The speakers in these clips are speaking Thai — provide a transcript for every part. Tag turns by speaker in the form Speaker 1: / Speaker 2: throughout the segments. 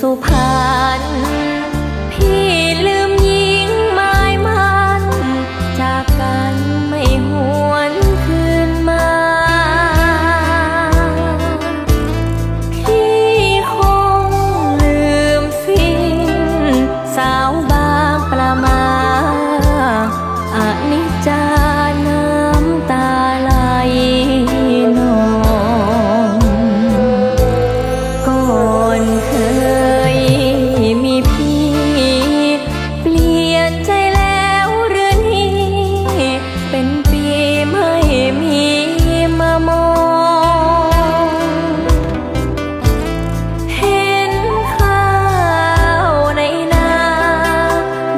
Speaker 1: สุพรรณพี่ลืมยิงไม้มันจากกันไม่หวนคืนมาพี่คงลืมสิ้นสาวบางประมาอนิจจาน้ำตาไหลนองก่อนเคยมีพี่เปลี่ยนใจแล้วหรือนี่เป็นปีไม่มีมามองเห็นข้าวในนา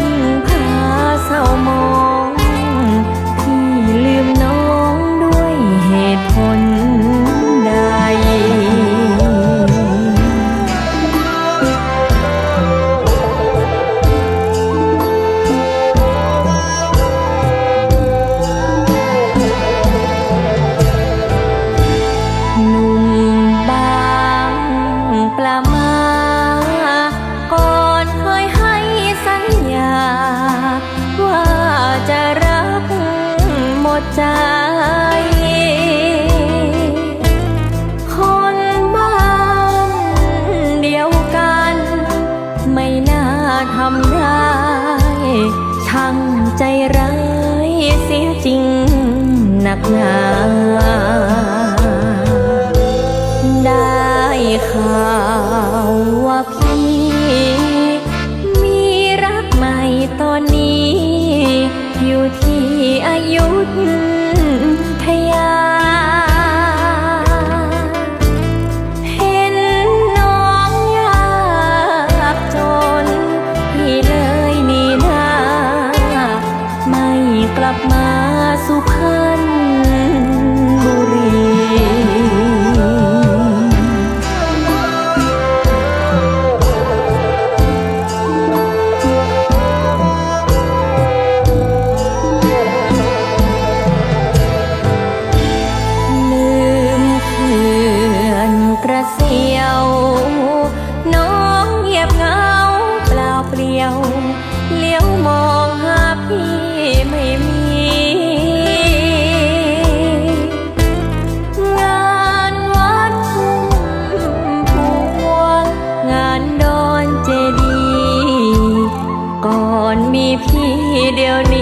Speaker 1: ยิ่งพาเศร้ามองพี่ลืมน้องด้วยเหตุผลใดหนุ่มบางประมาก่อนเคยให้สัญญาว่าจะรักหมดใจคนบ้านเดียวกันไม่น่าทำได้ช่างใจร้ายเสียจริงหนักหนาได้ข่าวว่าพี่มีรักใหม่ตอนนี้อยู่ที่อยุธยาเห็นน้องยากจนพี่เลยหนีหน้าไม่กลับมาสุพรรณบุรีลืมเขื่อนกระเสียวน้องเงียบเหงาเปล่าเปลี่ยวเลี้ยวมองหาพี่ไม่มีงานวัดทุ่งพวงงานดอนเจดีย์ก่อนมีพี่เดี๋ยวนี้